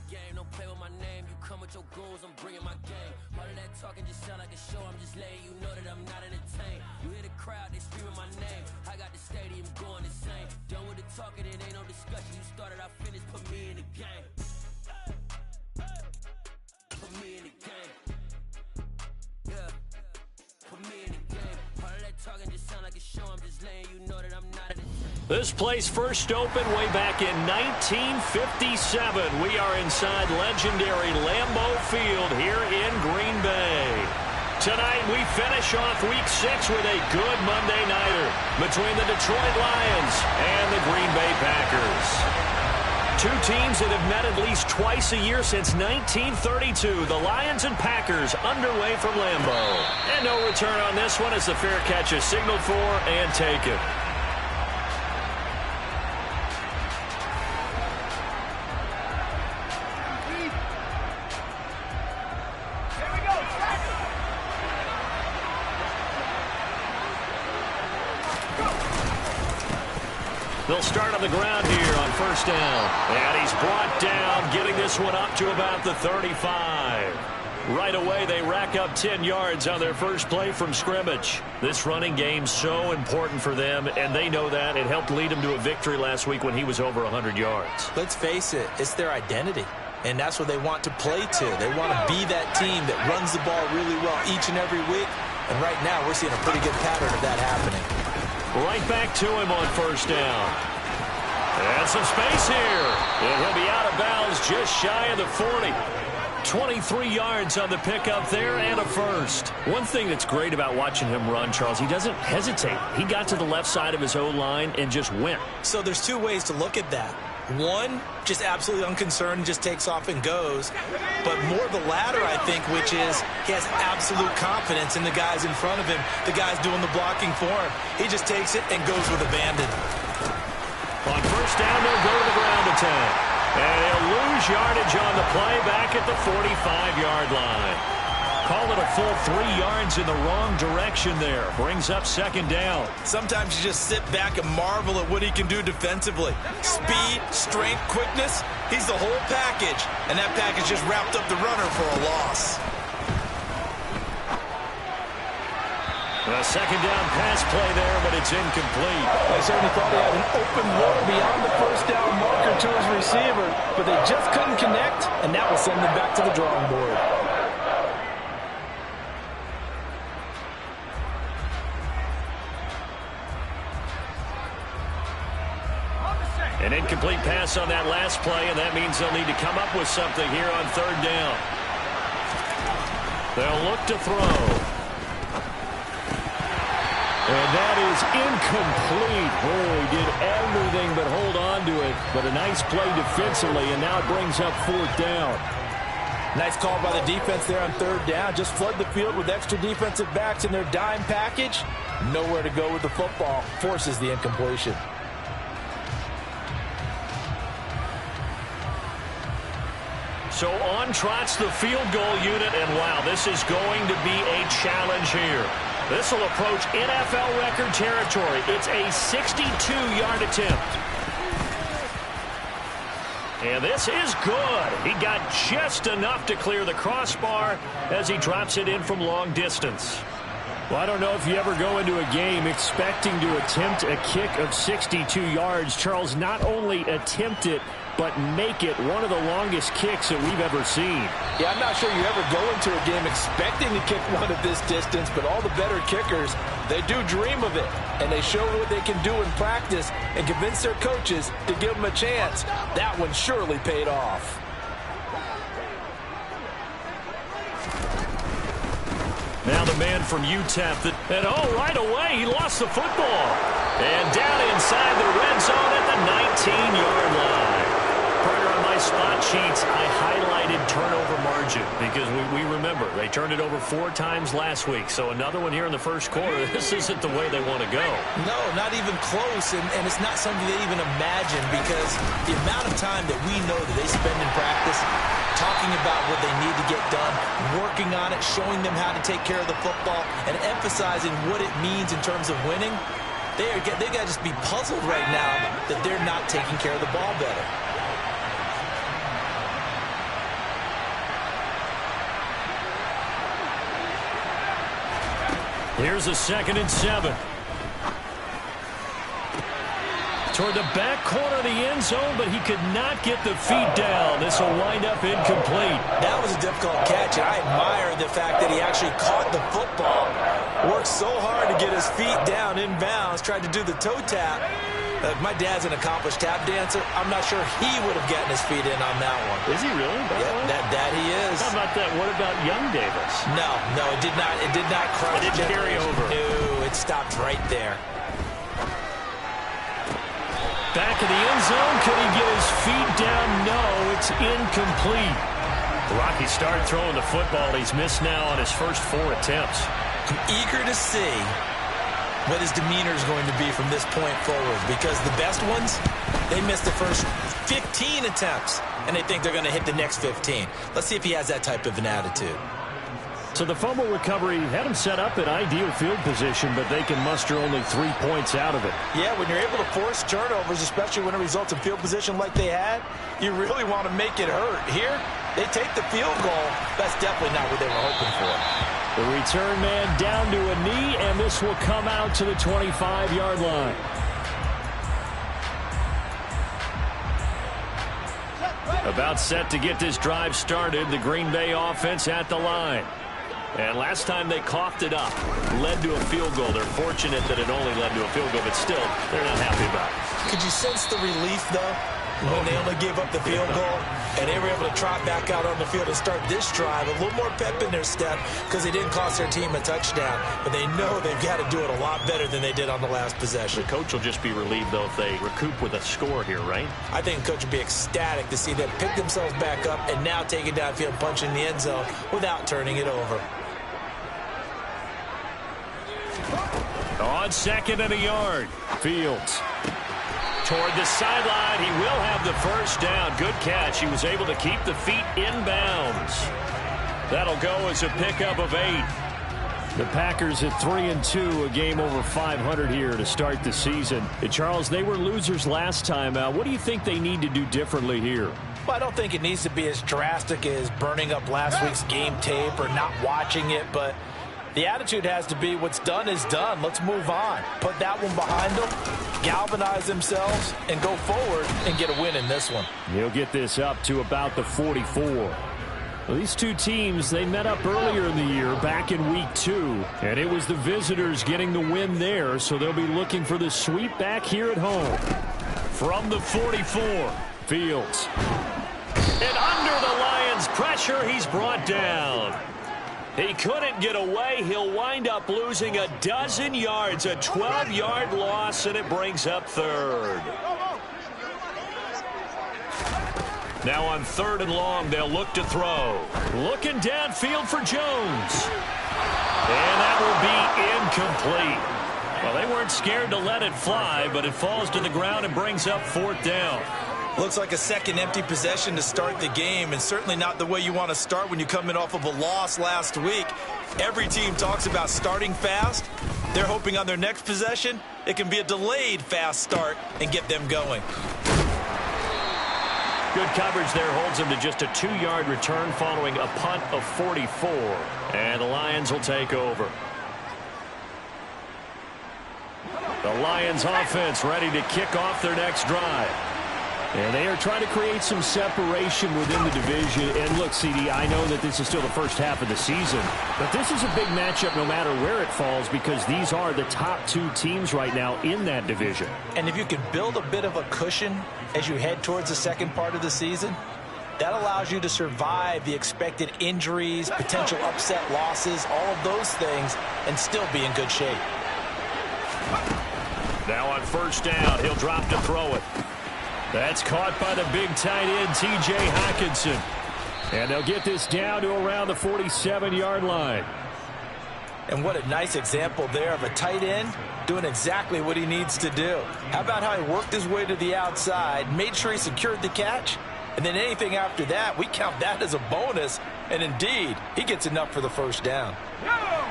game, don't play with my name. You come with your goons, I'm bringing my game. All of that talking just sound like a show, I'm just letting you know that I'm not entertained. You hear the crowd, they screaming my name. I got the stadium going insane. Done with the talking, it ain't no discussion. You started, I finished, put me in the game. Put me in the game. Yeah. Put me in the game. All of that talking just sound like a show, I'm just letting you know that I'm not entertained. This place first opened way back in 1957. We are inside legendary Lambeau Field here in Green Bay. Tonight we finish off Week 6 with a good Monday nighter between the Detroit Lions and the Green Bay Packers. Two teams that have met at least twice a year since 1932. The Lions and Packers underway from Lambeau. And no return on this one as the fair catch is signaled for and taken. They'll start on the ground here on first down. And he's brought down, getting this one up to about the 35. Right away, they rack up 10 yards on their first play from scrimmage. This running game so important for them, and they know that. It helped lead them to a victory last week when he was over 100 yards. Let's face it, it's their identity, and that's what they want to play to. They want to be that team that runs the ball really well each and every week, and right now we're seeing a pretty good pattern of that happening. Right back to him on first down. And some space here. And he'll be out of bounds just shy of the 40. 23 yards on the pickup there and a first. One thing that's great about watching him run, Charles, he doesn't hesitate. He got to the left side of his O-line and just went. So there's two ways to look at that. One, just absolutely unconcerned, just takes off and goes. But more the latter, I think, which is he has absolute confidence in the guys in front of him, the guys doing the blocking for him. He just takes it and goes with abandon. On first down, they'll go to the ground attack. And he'll lose yardage on the play back at the 45-yard line. Call it a full 3 yards in the wrong direction there. Brings up second down. Sometimes you just sit back and marvel at what he can do defensively. Speed, strength, quickness, he's the whole package. And that package just wrapped up the runner for a loss. A second down pass play there, but it's incomplete. I certainly thought he had an open look beyond the first down marker to his receiver, but they just couldn't connect, and that will send them back to the drawing board. An incomplete pass on that last play, and that means they'll need to come up with something here on third down. They'll look to throw. And that is incomplete. Oh, he did everything but hold on to it. But a nice play defensively, and now it brings up fourth down. Nice call by the defense there on third down. Just flood the field with extra defensive backs in their dime package. Nowhere to go with the football. Forces the incompletion. So on trots the field goal unit, and wow, this is going to be a challenge here. This will approach NFL record territory. It's a 62-yard attempt. And this is good. He got just enough to clear the crossbar as he drops it in from long distance. Well, I don't know if you ever go into a game expecting to attempt a kick of 62 yards. Charles, not only attempt it, but make it one of the longest kicks that we've ever seen. Yeah, I'm not sure you ever go into a game expecting to kick one at this distance, but all the better kickers, they do dream of it, and they show what they can do in practice and convince their coaches to give them a chance. That one surely paid off. Now the man from UTEP, and right away he lost the football. And down inside the red zone at the 19-yard line. Partner, on my spot sheets, I highlighted turnover margin because we remember they turned it over 4 times last week. So another one here in the first quarter. This isn't the way they want to go. No, not even close, and it's not something they even imagine because the amount of time that we know that they spend in practice talking about what they need to get done, working on it, showing them how to take care of the football, and emphasizing what it means in terms of winning, they got to just be puzzled right now that they're not taking care of the ball better. Here's a 2nd and 7. Toward the back corner of the end zone, but he could not get the feet down. This will wind up incomplete. That was a difficult catch, and I admire the fact that he actually caught the football. Worked so hard to get his feet down inbounds, tried to do the toe tap. My dad's an accomplished tap dancer. I'm not sure he would have gotten his feet in on that one. Is he really? Yeah, that he is. How about that? What about young Davis? No, it did not. It did not cross. It didn't carry over. No, it stopped right there. Back of the end zone. Could he get his feet down? No, it's incomplete. Rocky started throwing the football. He's missed now on his first 4 attempts. I'm eager to see what his demeanor is going to be from this point forward, because the best ones, they missed the first 15 attempts, and they think they're going to hit the next 15. Let's see if he has that type of an attitude. So the fumble recovery had him set up in ideal field position, but they can muster only 3 points out of it. Yeah, when you're able to force turnovers, especially when it results in field position like they had, you really want to make it hurt. Here, they take the field goal. That's definitely not what they were hoping for. The return man down to a knee, and this will come out to the 25-yard line. About set to get this drive started. The Green Bay offense at the line. And last time they coughed it up, led to a field goal. They're fortunate that it only led to a field goal, but still, they're not happy about it. Could you sense the relief, though, when they only gave up the field goal and they were able to trot back out on the field and start this drive? A little more pep in their step because they didn't cost their team a touchdown, but they know they've got to do it a lot better than they did on the last possession. The coach will just be relieved, though, if they recoup with a score here, right? I think the coach will be ecstatic to see them pick themselves back up and now take it downfield, punch in the end zone without turning it over. On 2nd and a yard, Fields. Toward the sideline, he will have the first down. Good catch. He was able to keep the feet inbounds. That'll go as a pickup of 8. The Packers at 3-2, a game over 500 here to start the season. And Charles, they were losers last time out. What do you think they need to do differently here? Well, I don't think it needs to be as drastic as burning up last week's game tape or not watching it, but the attitude has to be what's done is done. Let's move on. Put that one behind them, galvanize themselves, and go forward and get a win in this one. He'll get this up to about the 44. Well, these two teams, they met up earlier in the year, back in week 2, and it was the visitors getting the win there, so they'll be looking for the sweep back here at home. From the 44, Fields. And under the Lions' pressure, he's brought down. He couldn't get away. He'll wind up losing a dozen yards, a 12-yard loss, and it brings up 3rd. Now on 3rd and long, they'll look to throw. Looking downfield for Jones. And that will be incomplete. Well, they weren't scared to let it fly, but it falls to the ground and brings up 4th down. Looks like a second empty possession to start the game, and certainly not the way you want to start when you come in off of a loss last week. Every team talks about starting fast. They're hoping on their next possession it can be a delayed fast start and get them going. Good coverage there holds him to just a 2-yard return following a punt of 44. And the Lions will take over. The Lions offense ready to kick off their next drive. And they are trying to create some separation within the division. And look, CD, I know that this is still the first half of the season, but this is a big matchup no matter where it falls because these are the top 2 teams right now in that division. And if you can build a bit of a cushion as you head towards the second part of the season, that allows you to survive the expected injuries, potential upset losses, all of those things, and still be in good shape. Now on 1st down, he'll drop to throw it. That's caught by the big tight end, T.J. Hockenson. And they'll get this down to around the 47-yard line. And what a nice example there of a tight end doing exactly what he needs to do. How about how he worked his way to the outside, made sure he secured the catch, and then anything after that, we count that as a bonus. And indeed, he gets enough for the 1st down.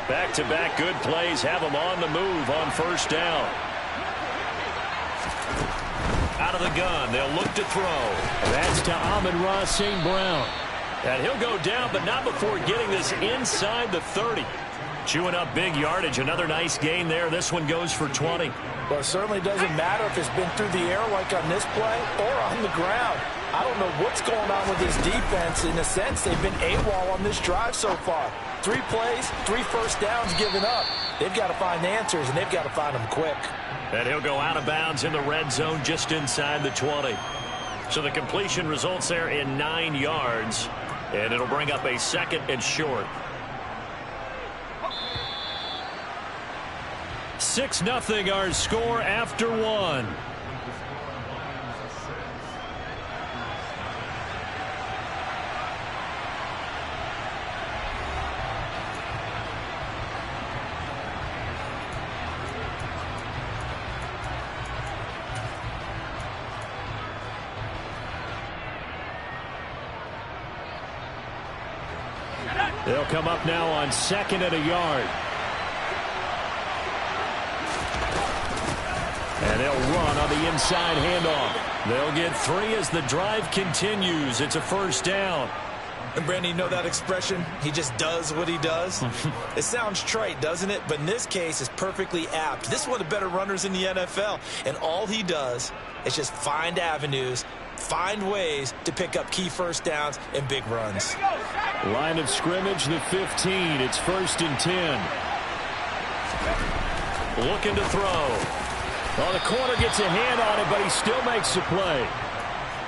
Back-to-back good plays have him on the move on 1st down. Out of the gun, they'll look to throw. That's to Amon-Ra St. Brown. And he'll go down, but not before getting this inside the 30. Chewing up big yardage. Another nice gain there. This one goes for 20. Well, it certainly doesn't matter if it's been through the air like on this play or on the ground. I don't know what's going on with this defense. In a sense, they've been AWOL on this drive so far. 3 plays, 3 first downs given up. They've got to find answers, and they've got to find them quick. And he'll go out of bounds in the red zone just inside the 20. So the completion results there in 9 yards, and it'll bring up a 2nd and short. 6-0 our score after 1. They'll come up now on 2nd and a yard. And they'll run on the inside handoff. They'll get 3 as the drive continues. It's a first down. And Brandon, you know that expression? He just does what he does? It sounds trite, doesn't it? But in this case, it's perfectly apt. This is one of the better runners in the NFL. And all he does is just find avenues, find ways to pick up key first downs and big runs. Line of scrimmage, the 15. It's 1st and 10. Looking to throw. Well, the corner gets a hand on it, but he still makes the play.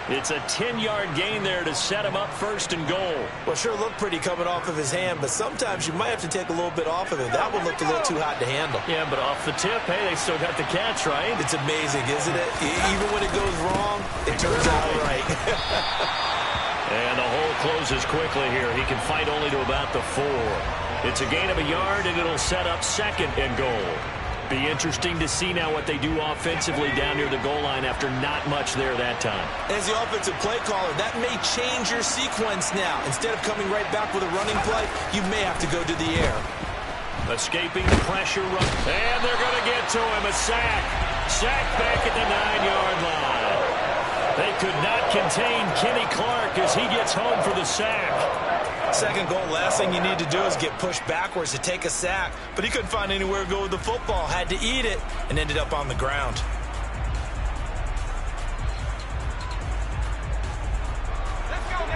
It's a 10-yard gain there to set him up 1st and goal. Well, sure looked pretty coming off of his hand, but sometimes you might have to take a little bit off of it. That one looked a little too hot to handle. Yeah, but off the tip, hey, they still got the catch, right? It's amazing, isn't it? Even when it goes wrong, it turns out right. And the hole closes quickly here. He can fight only to about the 4. It's a gain of a yard, and it'll set up 2nd and goal. Be interesting to see now what they do offensively down near the goal line after not much there that time. As the offensive play caller, that may change your sequence now. Instead of coming right back with a running play, you may have to go to the air. Escaping the pressure run. And they're going to get to him. A sack. Sack back at the 9-yard line. They could not contain Kenny Clark as he gets home for the sack. 2nd goal, last thing you need to do is get pushed backwards to take a sack. But he couldn't find anywhere to go with the football. Had to eat it and ended up on the ground.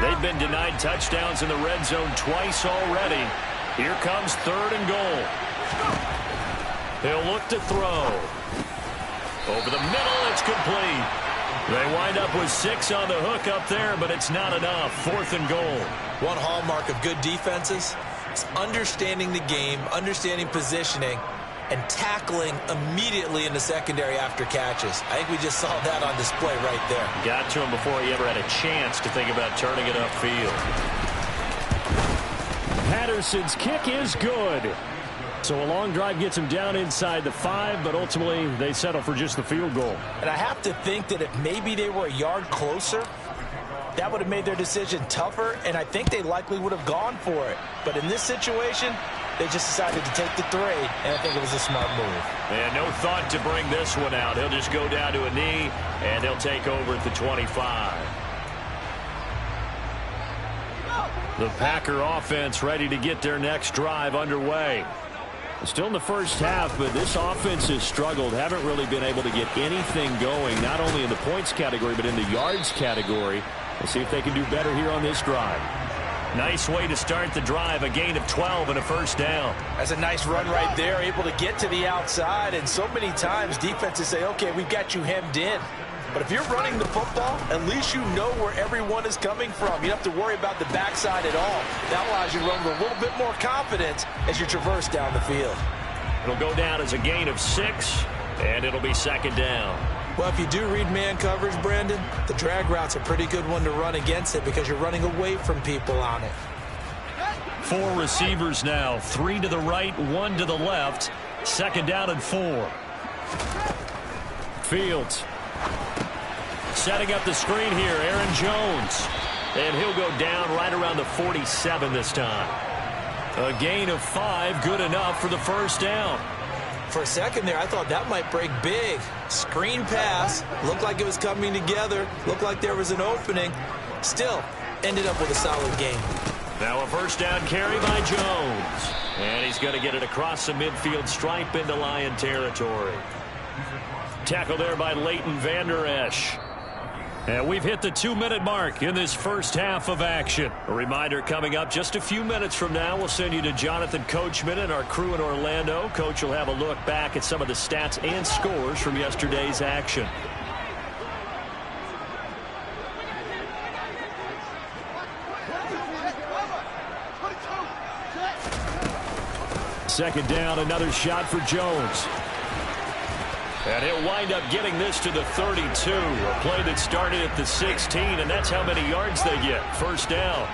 They've been denied touchdowns in the red zone twice already. Here comes 3rd and goal. He'll look to throw. Over the middle, it's complete. They wind up with 6 on the hook up there, but it's not enough. 4th and goal. One hallmark of good defenses is understanding the game, understanding positioning, and tackling immediately in the secondary after catches. I think we just saw that on display right there. Got to him before he ever had a chance to think about turning it upfield. Patterson's kick is good. So a long drive gets him down inside the 5, but ultimately they settle for just the field goal. And I have to think that if maybe they were a yard closer, that would have made their decision tougher, and I think they likely would have gone for it. But in this situation, they just decided to take the 3, and I think it was a smart move. And no thought to bring this one out. He'll just go down to a knee, and he'll take over at the 25. The Packer offense ready to get their next drive underway. Still in the first half, but this offense has struggled. Haven't really been able to get anything going, not only in the points category, but in the yards category. We'll see if they can do better here on this drive. Nice way to start the drive, a gain of 12 and a first down. That's a nice run right there, able to get to the outside, and so many times defenses say, okay, we've got you hemmed in. But if you're running the football, at least you know where everyone is coming from. You don't have to worry about the backside at all. That allows you to run with a little bit more confidence as you traverse down the field. It'll go down as a gain of 6, and it'll be 2nd down. Well, if you do read man coverage, Brandon, the drag route's a pretty good one to run against it because you're running away from people on it. 4 receivers now, 3 to the right, 1 to the left. 2nd down and 4. Fields setting up the screen here, Aaron Jones. And he'll go down right around the 47 this time. A gain of 5, good enough for the first down. For a second there, I thought that might break big. Screen pass, looked like it was coming together, looked like there was an opening. Still, ended up with a solid game. Now a first down carry by Jones. And he's going to get it across the midfield stripe into Lion territory. Tackle there by Leighton Vander Esch. And we've hit the 2-minute mark in this first half of action. A reminder coming up just a few minutes from now, we'll send you to Jonathan Coachman and our crew in Orlando. Coach will have a look back at some of the stats and scores from yesterday's action. Second down, another shot for Jones. And he'll wind up getting this to the 32. A play that started at the 16, and that's how many yards they get. First down.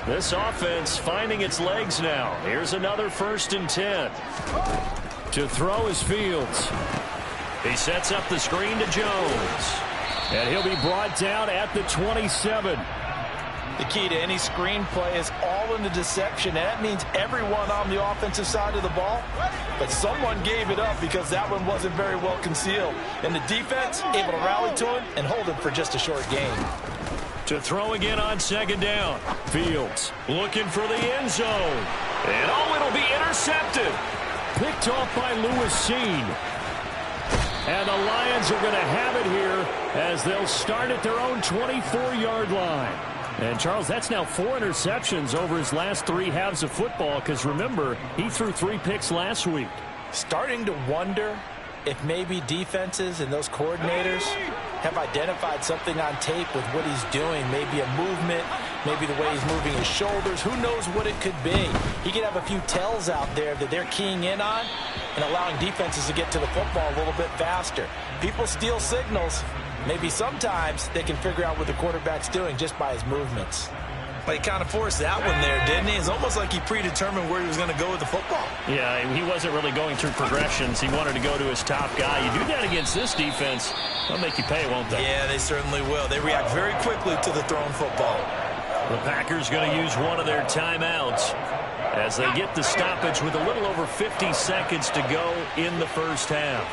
This offense finding its legs now. Here's another 1st and 10. To throw is Fields. He sets up the screen to Jones. And he'll be brought down at the 27. The key to any screen play is all in the deception, and that means everyone on the offensive side of the ball. But someone gave it up because that one wasn't very well concealed. And the defense able to rally to him and hold him for just a short gain. To throw again on second down. Fields looking for the end zone. And it'll be intercepted. Picked off by Lewis Seen. And the Lions are going to have it here as they'll start at their own 24-yard line. And, Charles, that's now 4 interceptions over his last 3 halves of football because, remember, he threw 3 picks last week. Starting to wonder if maybe defenses and those coordinators have identified something on tape with what he's doing. Maybe a movement, maybe the way he's moving his shoulders. Who knows what it could be? He could have a few tells out there that they're keying in on and allowing defenses to get to the football a little bit faster. People steal signals. Maybe sometimes they can figure out what the quarterback's doing just by his movements. But he kind of forced that one there, didn't he? It's almost like he predetermined where he was going to go with the football. Yeah, he wasn't really going through progressions. He wanted to go to his top guy. You do that against this defense, they'll make you pay, won't they? Yeah, they certainly will. They react very quickly to the thrown football. The Packers going to use one of their timeouts as they get the stoppage with a little over 50 seconds to go in the first half.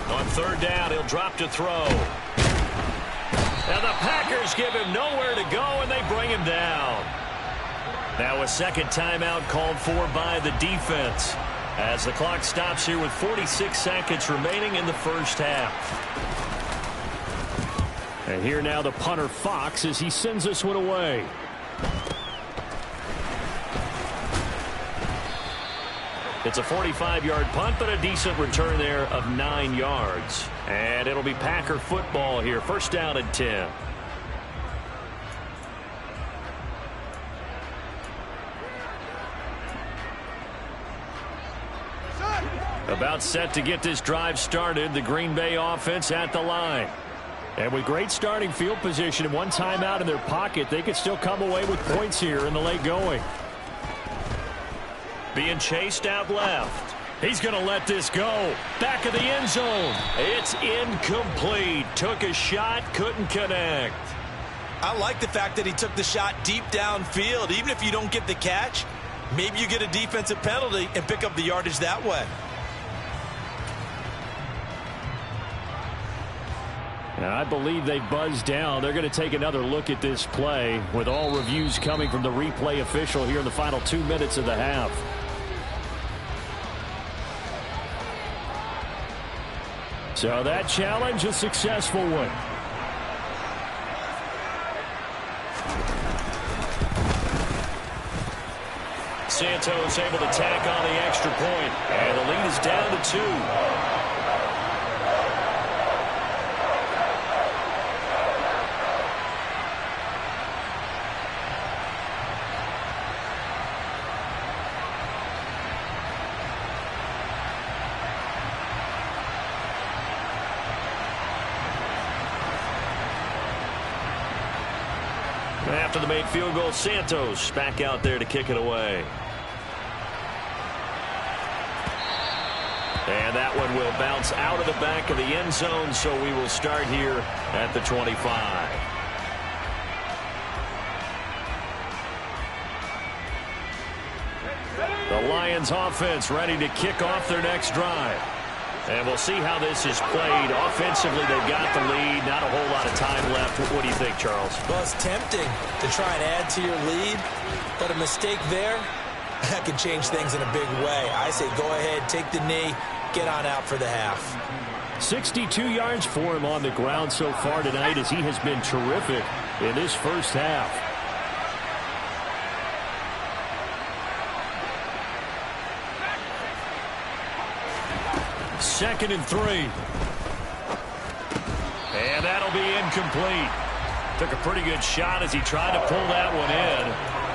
On third down, he'll drop to throw. And the Packers give him nowhere to go, and they bring him down. Now a second timeout called for by the defense as the clock stops here with 46 seconds remaining in the first half. And here now the punter Fox as he sends this one away. It's a 45-yard punt, but a decent return there of 9 yards. And it'll be Packer football here. First down and 10. About set to get this drive started. The Green Bay offense at the line. And with great starting field position and one timeout in their pocket, they could still come away with points here in the late going. Being chased out left. He's going to let this go. Back of the end zone. It's incomplete. Took a shot, couldn't connect. I like the fact that he took the shot deep downfield. Even if you don't get the catch, maybe you get a defensive penalty and pick up the yardage that way. Now, I believe they buzzed down. They're going to take another look at this play with all reviews coming from the replay official here in the final 2 minutes of the half. So that challenge, a successful one. Santos able to tack on the extra point, and the lead is down to 2. After the made field goal, Santos back out there to kick it away. And that one will bounce out of the back of the end zone, so we will start here at the 25. The Lions offense ready to kick off their next drive. And we'll see how this is played. Offensively, they've got the lead. Not a whole lot of time left. What do you think, Charles? Well, it's tempting to try and add to your lead, but a mistake there, that could change things in a big way. I say go ahead, take the knee, get on out for the half. 62 yards for him on the ground so far tonight as he has been terrific in this first half. Second and 3. And that'll be incomplete. Took a pretty good shot as he tried to pull that one in.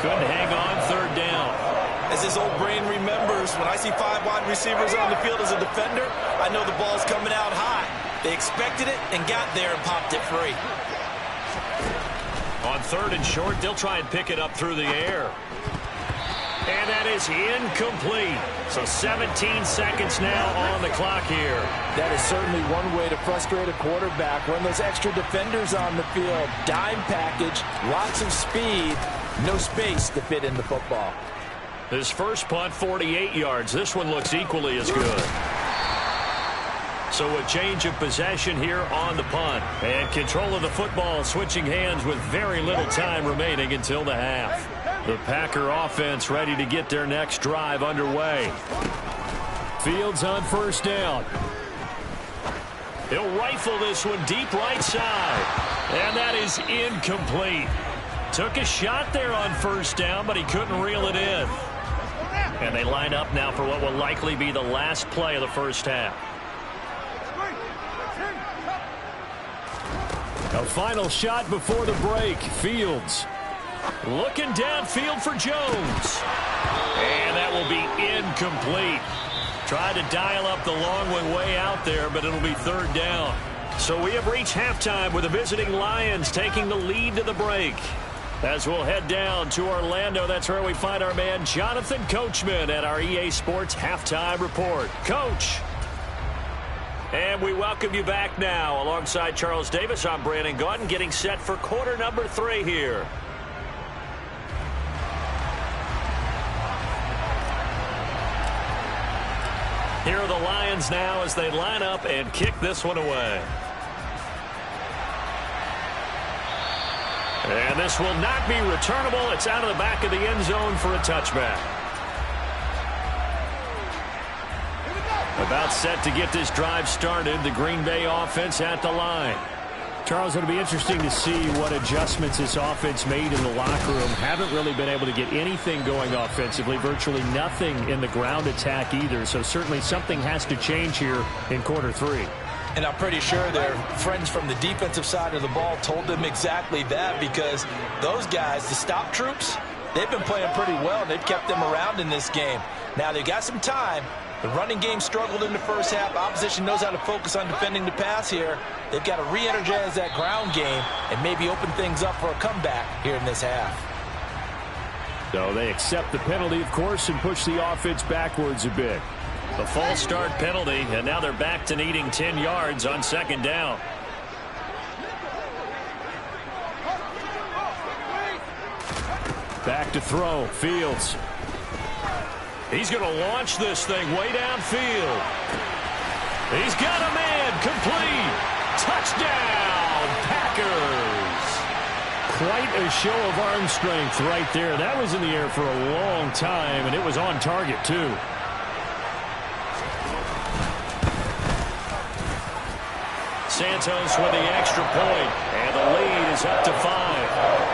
Couldn't hang on third down. As his old brain remembers, when I see 5 wide receivers on the field as a defender, I know the ball's coming out high. They expected it and got there and popped it free. On third and short, they'll try and pick it up through the air. And that is incomplete. So 17 seconds now on the clock here. That is certainly one way to frustrate a quarterback. When those extra defenders on the field, dime package, lots of speed, no space to fit in the football. His first punt, 48 yards. This one looks equally as good. So a change of possession here on the punt. And control of the football switching hands with very little time remaining until the half. The Packer offense ready to get their next drive underway. Fields on first down. He'll rifle this one deep right side. And that is incomplete. Took a shot there on first down, but he couldn't reel it in. And they line up now for what will likely be the last play of the first half. A final shot before the break. Fields looking downfield for Jones. And that will be incomplete. Tried to dial up the long one way out there, but it'll be third down. So we have reached halftime with the visiting Lions taking the lead to the break. As we'll head down to Orlando, that's where we find our man Jonathan Coachman at our EA Sports Halftime Report. Coach. And we welcome you back now. Alongside Charles Davis, I'm Brandon Gaudin, getting set for quarter number 3 here. Here are the Lions now as they line up and kick this one away. And this will not be returnable. It's out of the back of the end zone for a touchback. About set to get this drive started. The Green Bay offense at the line. Charles, it'll be interesting to see what adjustments this offense made in the locker room. Haven't really been able to get anything going offensively. Virtually nothing in the ground attack either. So certainly something has to change here in quarter 3. And I'm pretty sure their friends from the defensive side of the ball told them exactly that, because those guys, the stop troops, they've been playing pretty well. They've kept them around in this game. Now they've got some time. The running game struggled in the first half. Opposition knows how to focus on defending the pass here. They've got to re-energize that ground game and maybe open things up for a comeback here in this half. So they accept the penalty, of course, and push the offense backwards a bit. The false start penalty, and now they're back to needing 10 yards on second down. Back to throw. Fields. He's going to launch this thing way downfield. He's got a man. Complete. Touchdown, Packers. Quite a show of arm strength right there. That was in the air for a long time, and it was on target, too. Santos with the extra point, and the lead is up to 5.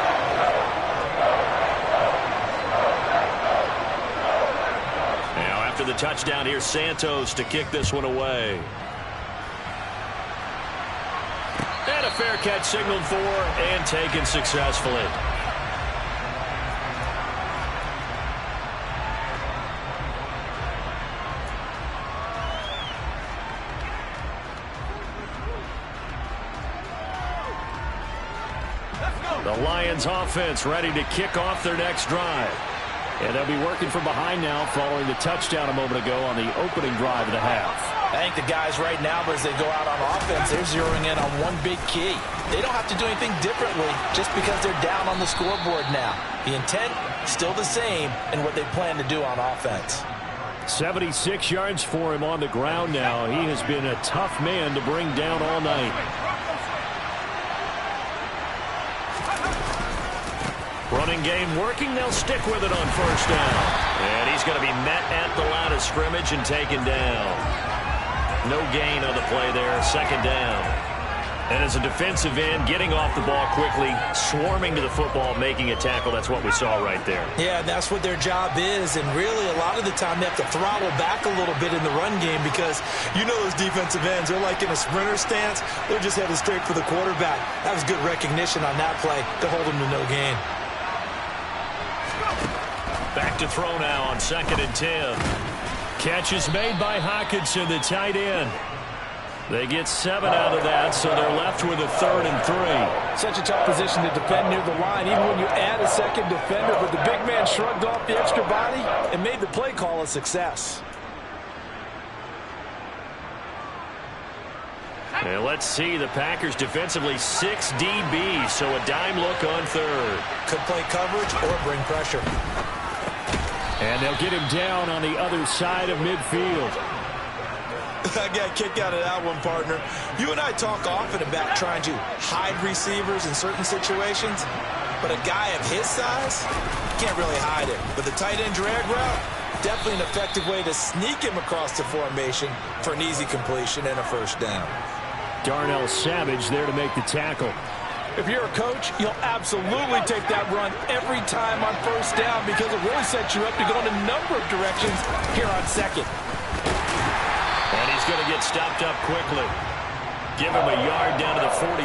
After the touchdown, here's Santos to kick this one away. And a fair catch signaled for and taken successfully. The Lions offense ready to kick off their next drive. And they'll be working from behind now following the touchdown a moment ago on the opening drive of the half. I think the guys right now, as they go out on offense, they're zeroing in on one big key. They don't have to do anything differently just because they're down on the scoreboard now. The intent, still the same in what they plan to do on offense. 76 yards for him on the ground now. He has been a tough man to bring down all night. Running game working. They'll stick with it on first down. And he's going to be met at the line of scrimmage and taken down. No gain on the play there. Second down. And as a defensive end, getting off the ball quickly, swarming to the football, making a tackle. That's what we saw right there. Yeah, that's what their job is. And really, a lot of the time, they have to throttle back a little bit in the run game because you know those defensive ends, they're like in a sprinter stance. They're just headed straight for the quarterback. That was good recognition on that play to hold them to no gain. Back to throw now on 2nd and 10. Catch is made by Hockenson, the tight end. They get 7 out of that, so they're left with a 3rd and 3. Such a tough position to defend near the line, even when you add a second defender. But the big man shrugged off the extra body and made the play call a success. And let's see, the Packers defensively 6 DBs, so a dime look on 3rd. Could play coverage or bring pressure. And they'll get him down on the other side of midfield. I got a kick out of that one, partner. You and I talk often about trying to hide receivers in certain situations, but a guy of his size can't really hide it. But the tight end drag route, definitely an effective way to sneak him across the formation for an easy completion and a first down. Darnell Savage there to make the tackle. If you're a coach, you'll absolutely take that run every time on first down because it really sets you up to go in a number of directions here on 2nd. And he's going to get stopped up quickly. Give him a yard down to the 43.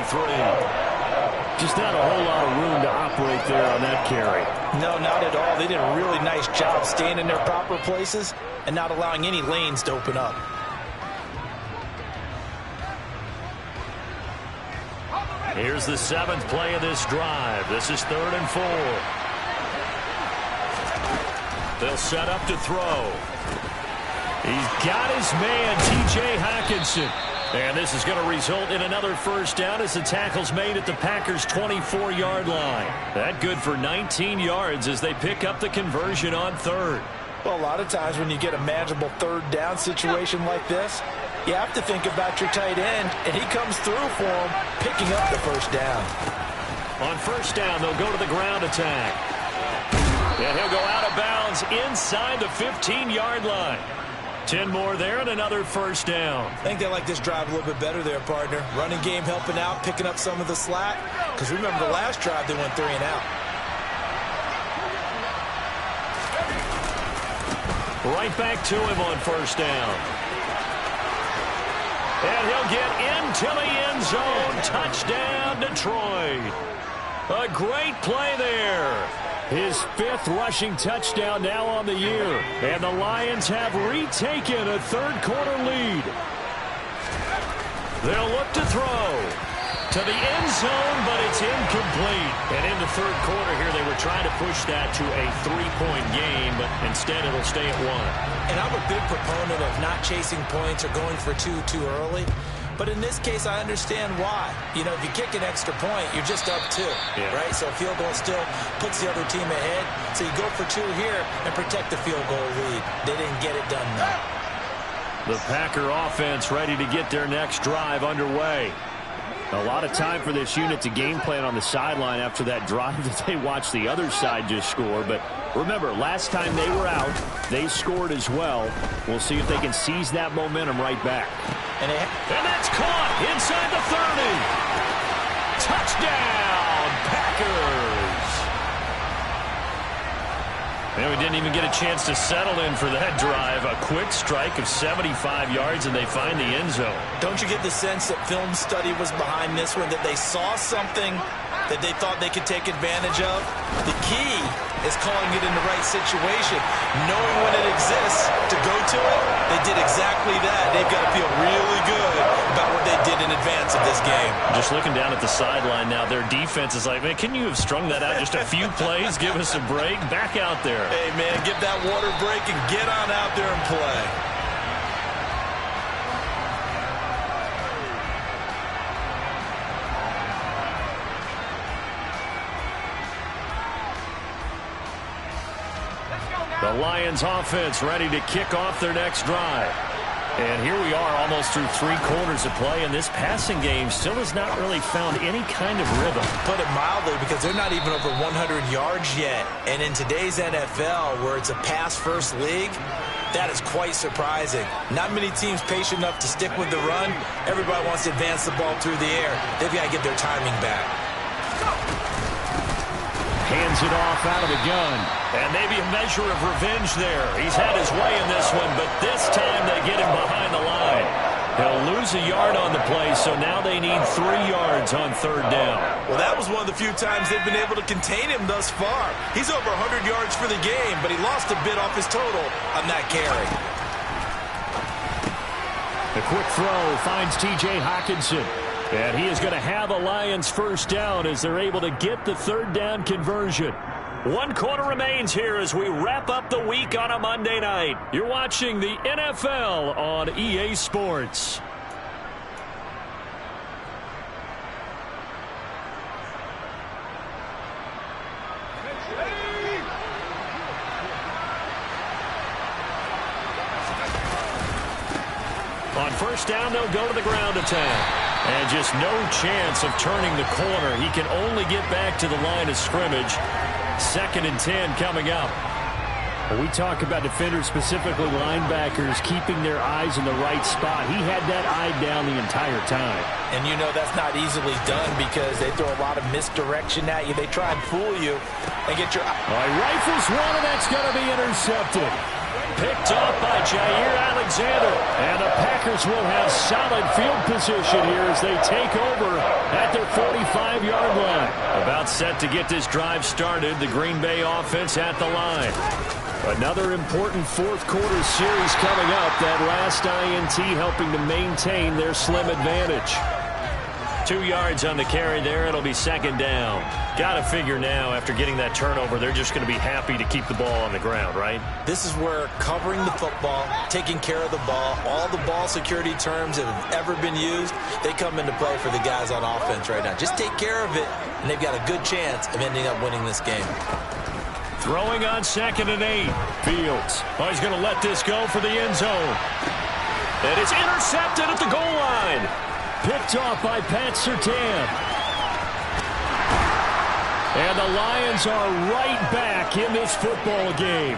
Just not a whole lot of room to operate there on that carry. No, not at all. They did a really nice job staying in their proper places and not allowing any lanes to open up. Here's the 7th play of this drive. This is 3rd and 4. They'll set up to throw. He's got his man, T.J. Hockenson. And this is going to result in another first down as the tackle's made at the Packers' 24-yard line. That good for 19 yards as they pick up the conversion on 3rd. Well, a lot of times when you get a manageable 3rd down situation like this, you have to think about your tight end, and he comes through for him, picking up the first down. On first down, they'll go to the ground attack. And he'll go out of bounds inside the 15-yard line. 10 more there and another first down. I think they like this drive a little bit better there, partner. Running game helping out, picking up some of the slack. Because remember the last drive, they went 3 and out. Right back to him on first down. And he'll get into the end zone. Touchdown, Detroit. A great play there. His 5th rushing touchdown now on the year. And the Lions have retaken a 3rd quarter lead. They'll look to throw to the end zone, but it's incomplete. And in the 3rd quarter here, they were trying to push that to a 3-point game, but instead it'll stay at 1. And I'm a big proponent of not chasing points or going for 2 too early. But in this case, I understand why. You know, if you kick an extra point, you're just up 2, right? So a field goal still puts the other team ahead. So you go for 2 here and protect the field goal lead. They didn't get it done, though. The Packer offense ready to get their next drive underway. A lot of time for this unit to game plan on the sideline after that drive that they watched the other side just score. But remember, last time they were out, they scored as well. We'll see if they can seize that momentum right back. And that's caught inside the 30. Touchdown, Packers. And we didn't even get a chance to settle in for that drive. A quick strike of 75 yards, and they find the end zone. Don't you get the sense that film study was behind this one, that they saw something that they thought they could take advantage of? The key is calling it in the right situation. Knowing when it exists to go to it, they did exactly that. They've got to feel really good about what they did in advance of this game. Just looking down at the sideline now, their defense is like, man, can you have strung that out just a few plays? Give us a break. Back out there. Hey, man, give that water break and get on out there and play. The The Lions offense ready to kick off their next drive. And here we are almost through 3 quarters of play, and this passing game still has not really found any kind of rhythm. Put it mildly, because they're not even over 100 yards yet. And in today's NFL, where it's a pass-first league, that is quite surprising. Not many teams patient enough to stick with the run. Everybody wants to advance the ball through the air. They've got to get their timing back. Hands it off out of the gun. And maybe a measure of revenge there. He's had his way in this one, but this time they get him behind the line. He'll lose a yard on the play, so now they need 3 yards on 3rd down. Well, that was one of the few times they've been able to contain him thus far. He's over 100 yards for the game, but he lost a bit off his total on that carry. The quick throw finds T.J. Hockenson. And he is going to have a Lions first down as they're able to get the 3rd down conversion. 1 quarter remains here as we wrap up the week on a Monday night. You're watching the NFL on EA Sports. On first down, they'll go to the ground attack. And just no chance of turning the corner. He can only get back to the line of scrimmage. 2nd and 10 coming up. When we talk about defenders, specifically linebackers, keeping their eyes in the right spot, he had that eye down the entire time. And you know that's not easily done because they throw a lot of misdirection at you. They try and fool you and get your... Rifles one, and that's going to be intercepted. Picked off by Jair Alexander. And the Packers will have solid field position here as they take over at their 45-yard line. About set to get this drive started. The Green Bay offense at the line. Another important 4th quarter series coming up. That last INT helping to maintain their slim advantage. 2 yards on the carry there. It'll be 2nd down. Got to figure now, after getting that turnover, they're just going to be happy to keep the ball on the ground, right? This is where covering the football, taking care of the ball, all the ball security terms that have ever been used, they come into play for the guys on offense right now. Just take care of it, and they've got a good chance of ending up winning this game. Throwing on 2nd and 8. Fields. Oh, he's going to let this go for the end zone. And it's intercepted at the goal line. Picked off by Pat Surtain. And the Lions are right back in this football game.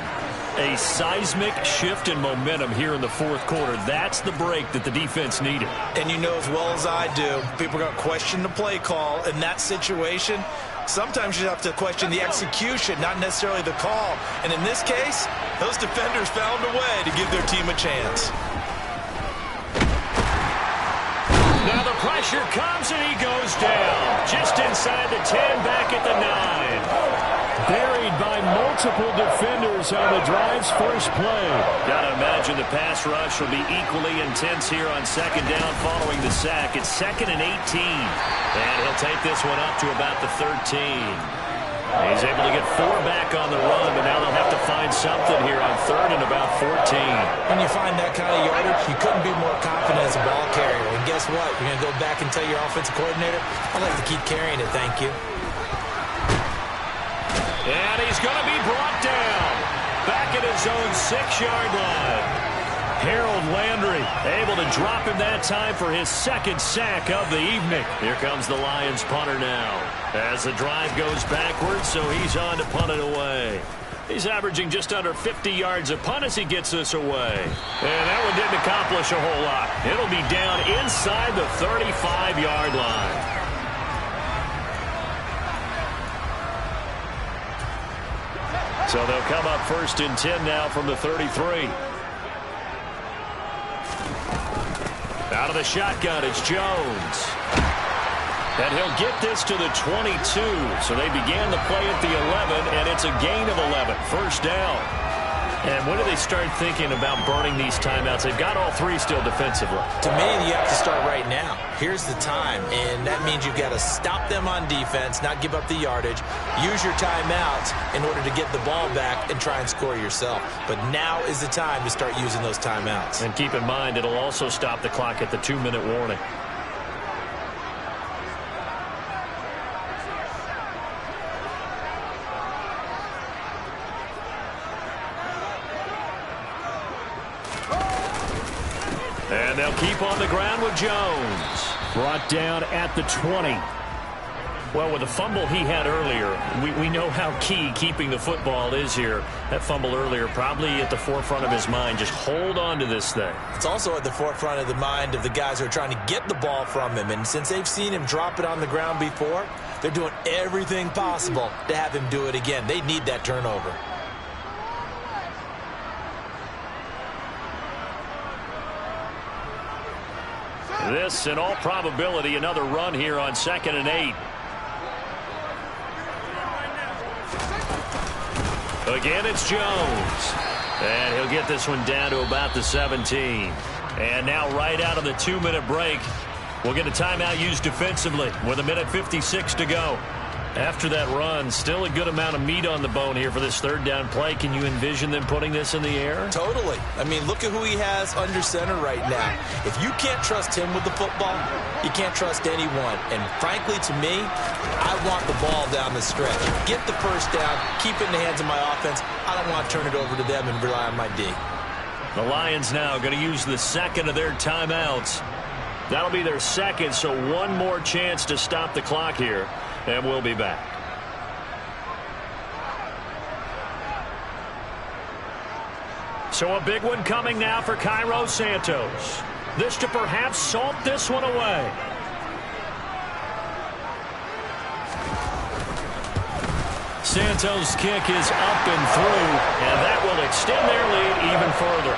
A seismic shift in momentum here in the 4th quarter. That's the break that the defense needed. And you know as well as I do, people are going to question the play call in that situation. Sometimes you have to question the execution, not necessarily the call. And in this case, those defenders found a way to give their team a chance. Now the pressure comes and he goes down. Just inside the 10, back at the 9. Buried by multiple defenders on the drive's first play. Got to imagine the pass rush will be equally intense here on 2nd down following the sack. It's 2nd and 18. And he'll take this one up to about the 13. He's able to get 4 back on the run, but now they'll have to find something here on 3rd and about 14. When you find that kind of yardage, you couldn't be more confident as a ball carrier. And guess what? You're going to go back and tell your offensive coordinator, I'd like to keep carrying it, thank you. And he's going to be brought down. Back at his own 6-yard line. Harold Landry able to drop him that time for his 2nd sack of the evening. Here comes the Lions punter now. As the drive goes backwards, so he's on to punt it away. He's averaging just under 50 yards a punt as he gets this away. And that one didn't accomplish a whole lot. It'll be down inside the 35-yard line. So they'll come up 1st and 10 now from the 33. Out of the shotgun, it's Jones. And he'll get this to the 22. So they began the play at the 11, and it's a gain of 11. First down. And when do they start thinking about burning these timeouts? They've got all 3 still defensively. To me, you have to start right now. Here's the time, and that means you've got to stop them on defense, not give up the yardage. Use your timeouts in order to get the ball back and try and score yourself. But now is the time to start using those timeouts. And keep in mind, it'll also stop the clock at the 2-minute warning. And they'll keep on the ground with Jones. Brought down at the 20. Well, with the fumble he had earlier, we know how key keeping the football is here. That fumble earlier probably at the forefront of his mind. Just hold on to this thing. It's also at the forefront of the mind of the guys who are trying to get the ball from him. And since they've seen him drop it on the ground before, they're doing everything possible to have him do it again. They need that turnover. This, in all probability, another run here on 2nd and 8. Again, it's Jones. And he'll get this one down to about the 17. And now right out of the 2-minute break, we'll get a timeout used defensively with 1:56 to go. After that run, still a good amount of meat on the bone here for this 3rd down play. Can you envision them putting this in the air? Totally. I mean, look at who he has under center right now. If you can't trust him with the football, you can't trust anyone. And frankly, to me, I want the ball down the stretch. Get the first down, keep it in the hands of my offense. I don't want to turn it over to them and rely on my D. The Lions now going to use the 2nd of their timeouts. That'll be their 2nd, so one more chance to stop the clock here. And we'll be back. So a big one coming now for Cairo Santos. This to perhaps salt this one away. Santos' kick is up and through, and that will extend their lead even further.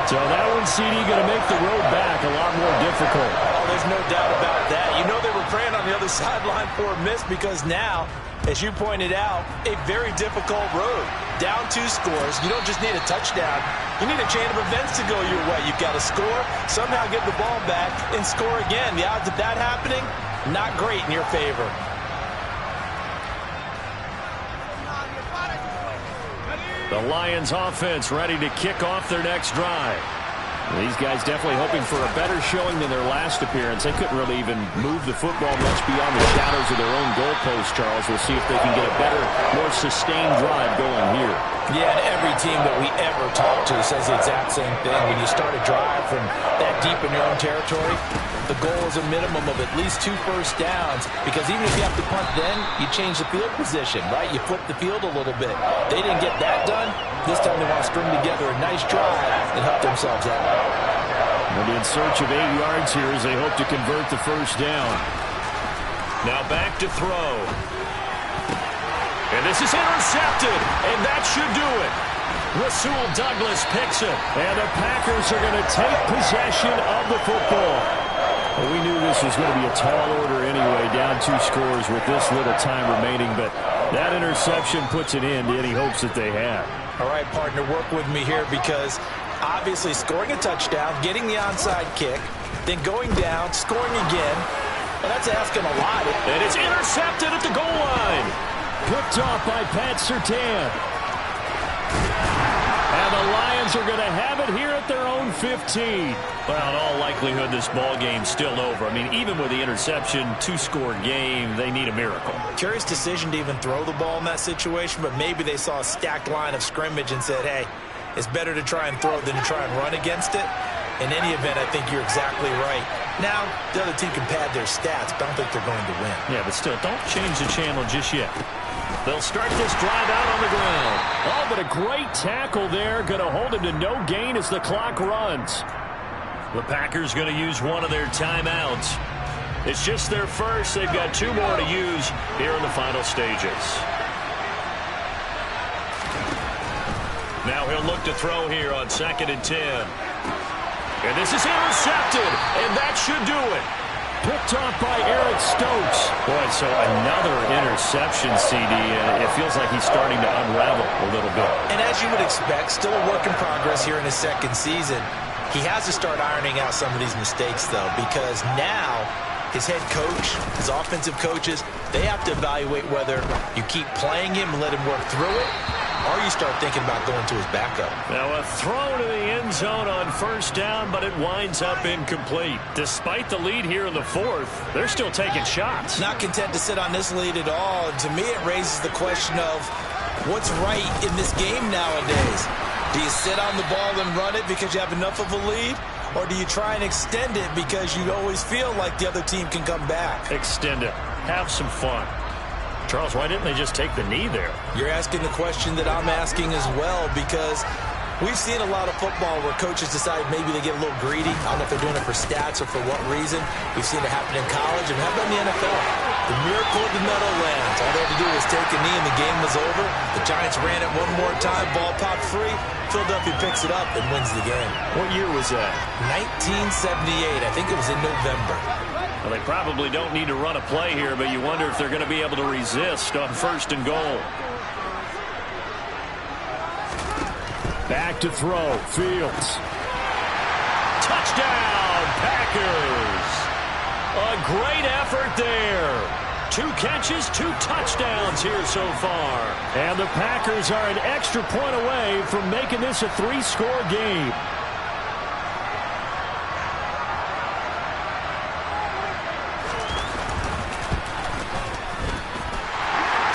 So that one, CD, going to make the road back a lot more difficult. Oh, there's no doubt about that. You know they were praying on the other sideline for a miss because now, as you pointed out, a very difficult road. Down 2 scores. You don't just need a touchdown. You need a chain of events to go your way. You've got to score, somehow get the ball back, and score again. The odds of that happening, not great in your favor. The Lions offense ready to kick off their next drive. These guys definitely hoping for a better showing than their last appearance. They couldn't really even move the football much beyond the shadows of their own goalpost, Charles. We'll see if they can get a better, more sustained drive going here. Yeah, and every team that we ever talk to says the exact same thing. When you start a drive from that deep in your own territory, the goal is a minimum of at least 2 first downs, because even if you have to punt then, you change the field position, right? You flip the field a little bit. They didn't get that done. This time they want to string together a nice drive and help themselves out. They'll be in search of 8 yards here as they hope to convert the first down. Now back to throw. And this is intercepted, and that should do it. Rasul Douglas picks it, and the Packers are going to take possession of the football. Well, we knew this was going to be a tall order anyway, down 2 scores with this little time remaining, but that interception puts an end to any hopes that they had. All right, partner, work with me here, because obviously scoring a touchdown, getting the onside kick, then going down, scoring again, well, that's asking a lot. And it's intercepted at the goal line. Picked off by Pat Surtain. And the Lions are going to have it here at their own 15. Well, in all likelihood, this ball game's still over. I mean, even with the interception, 2-score game, they need a miracle. Curious decision to even throw the ball in that situation, but maybe they saw a stacked line of scrimmage and said, hey, it's better to try and throw than to try and run against it. In any event, I think you're exactly right. Now, the other team can pad their stats, but I don't think they're going to win. Yeah, but still, don't change the channel just yet. They'll start this drive out on the ground. Oh, but a great tackle there. Going to hold him to no gain as the clock runs. The Packers going to use one of their timeouts. It's just their first. They've got 2 more to use here in the final stages. Now he'll look to throw here on 2nd and 10. And this is intercepted, and that should do it. Picked off by Eric Stokes. Boy, so another interception, CD, and it feels like he's starting to unravel a little bit. And as you would expect, still a work in progress here in his 2nd season. He has to start ironing out some of these mistakes, though, because now his head coach, his offensive coaches, they have to evaluate whether you keep playing him and let him work through it, or you start thinking about going to his backup. Now a throw to the end zone on 1st down, but it winds up incomplete. Despite the lead here in the 4th, they're still taking shots. Not content to sit on this lead at all. And to me, it raises the question of what's right in this game nowadays. Do you sit on the ball and run it because you have enough of a lead? Or do you try and extend it because you always feel like the other team can come back? Extend it. Have some fun. Charles, why didn't they just take the knee there? You're asking the question that I'm asking as well, because we've seen a lot of football where coaches decide maybe they get a little greedy. I don't know if they're doing it for stats or for what reason. We've seen it happen in college, and how about in the NFL? The miracle of the Meadowlands. All they had to do was take a knee, and the game was over. The Giants ran it one more time. Ball popped free. Philadelphia picks it up and wins the game. What year was that? 1978. I think it was in November. Well, they probably don't need to run a play here, but you wonder if they're going to be able to resist on 1st and goal. Back to throw. Fields. Touchdown, Packers. A great effort there. 2 catches, 2 touchdowns here so far. And the Packers are an extra point away from making this a 3-score game.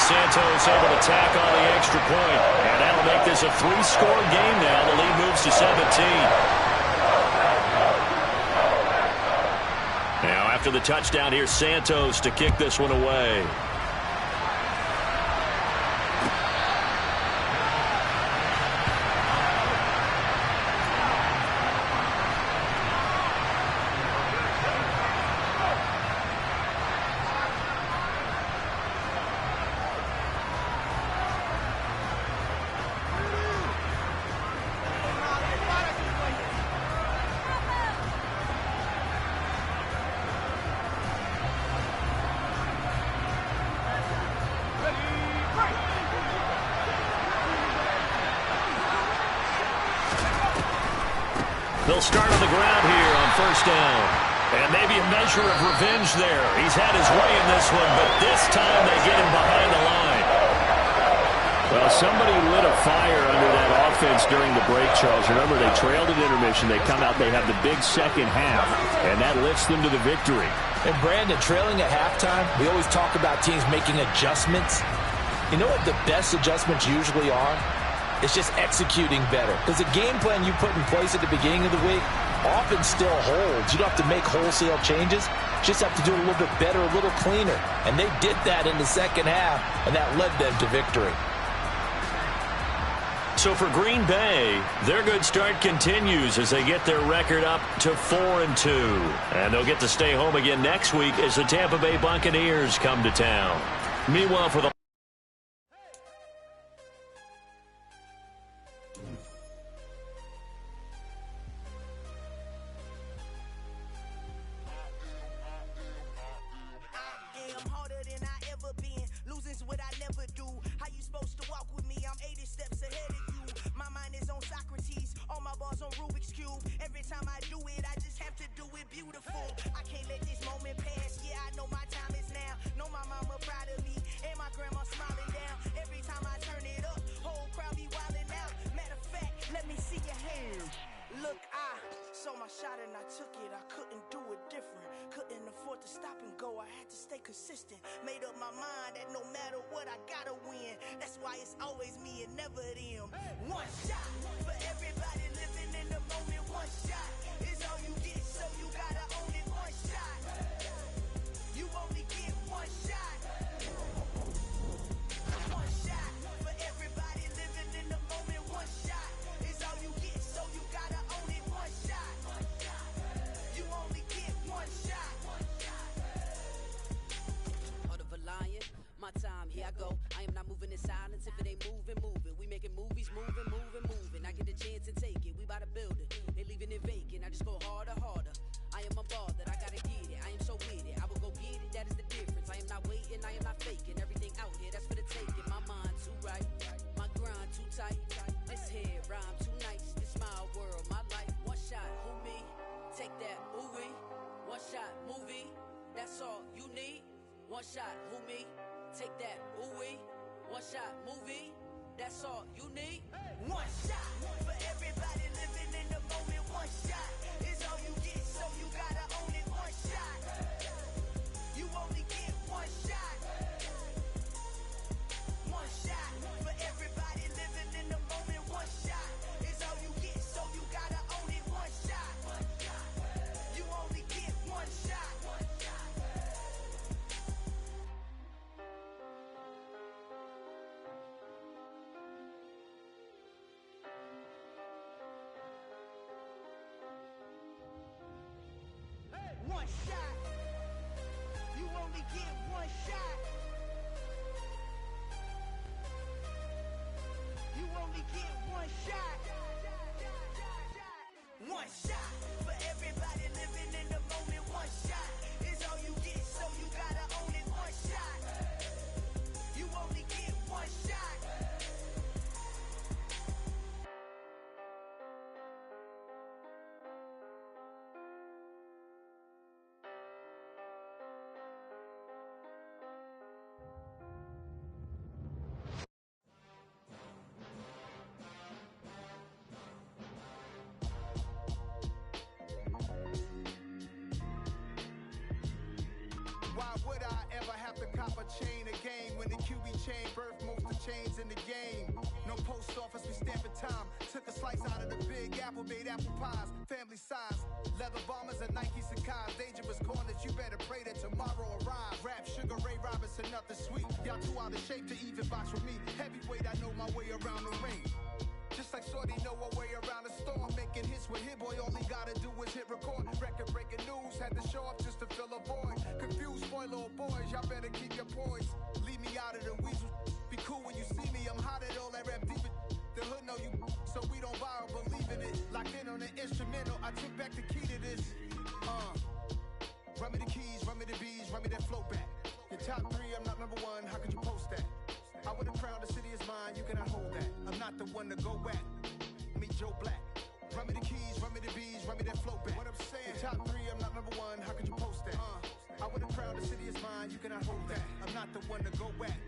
Santos able to tack on the extra point. And that'll make this a 3-score game now. The lead moves to 17. Now after the touchdown, here's Santos to kick this one away. They'll start on the ground here on 1st down. And maybe a measure of revenge there. He's had his way in this one, but this time they get him behind the line. Well, somebody lit a fire under that offense during the break, Charles. Remember, they trailed at intermission. They come out, they have the big second half, and that lifts them to the victory. And Brandon, trailing at halftime, we always talk about teams making adjustments. You know what the best adjustments usually are? It's just executing better. Because the game plan you put in place at the beginning of the week often still holds. You don't have to make wholesale changes. You just have to do it a little bit better, a little cleaner. And they did that in the second half, and that led them to victory. So for Green Bay, their good start continues as they get their record up to 4-2. And they'll get to stay home again next week as the Tampa Bay Buccaneers come to town. Meanwhile, for the consistent. Made up my mind that no matter what, I gotta win. That's why it's always me and never them. One shot for everybody living in the moment. One shot is all you get, so you gotta own it. One shot. You only get one shot. One shot for everybody living in the moment. One shot is all you get, so you gotta own it. One shot. You only get one shot. My time, here I go. I am not moving in silence. If it ain't moving, moving. We making movies, moving, moving, moving. I get a chance to take it. We bout to build it. They leaving it vacant. I just go harder, harder. I am a ball that I gotta get it. I am so with it. I will go get it. That is the difference. I am not waiting. I am not faking. Everything out here, that's for the taking. My mind too right. My grind too tight. This head rhyme too nice. This my world, my life. One shot, who me? Take that, ooh-wee. One shot, movie. That's all you need. One shot, who me? Take that, ooh-wee. One shot, movie. That's all you need. One shot for everybody living in the moment. One shot is all you get, so you gotta own it. One shot. You only get one shot. One shot for everybody living in the moment. One shot is all you get, so you gotta own it. One shot. shot. You only get one shot. You only get one shot. One shot for everybody living in the moment. One shot is all you get, so you gotta own it. One shot. You only get one shot. Why would I ever have to cop a chain again when the QB chain birthed most of chains in the game? No post office, we stamping time. Took a slice out of the big apple, made apple pies, family size. Leather bombers and Nike Sacai's. Dangerous corners, you better pray that tomorrow arrives. Rap, Sugar Ray Robinson, nothing sweet. Y'all too out of shape to even box with me. Heavyweight, I know my way around the ring. Just like Shorty know her way around the storm. Making hits with Hit Boy, all he gotta do is hit record. Record-breaking news, had to show up just to fill a void. Confused, boy, little boys, y'all better keep your poise. Leave me out of the weasel. Be cool when you see me, I'm hot at all that rap deep. The hood know you, so we don't borrow, believe in it. Locked in on the instrumental, I took back the key to this. Run me the keys, run me the bees, run me that flow back. Your top three, I'm not number one, how could you post that? I would've crowned the city is mine, you cannot hold that. I'm not the one to go back. Meet Joe Black. Run me the keys, run me the bees, run me that flow back. What I'm saying, your top three, I'm not number one, how could you post that? I would've crowned the city is mine, you cannot hold that. I'm not the one to go back.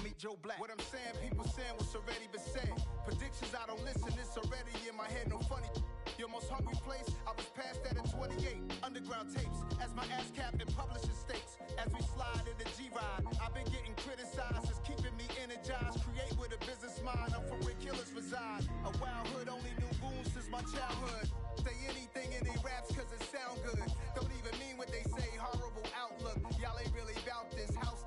Meet Joe Black. What I'm saying, people saying what's already been said. Predictions, I don't listen, it's already in my head, no funny. Your most hungry place, I was past that in 28. Underground tapes, as my ass cap in publishing states. As we slide in the G-Ride, I've been getting criticized, it's keeping me energized. Create with a business mind, I'm from where killers reside. A wild hood, only knew goons since my childhood. Say anything in they raps cause it sound good. Don't even mean what they say, horrible outlook. Y'all ain't really about this house.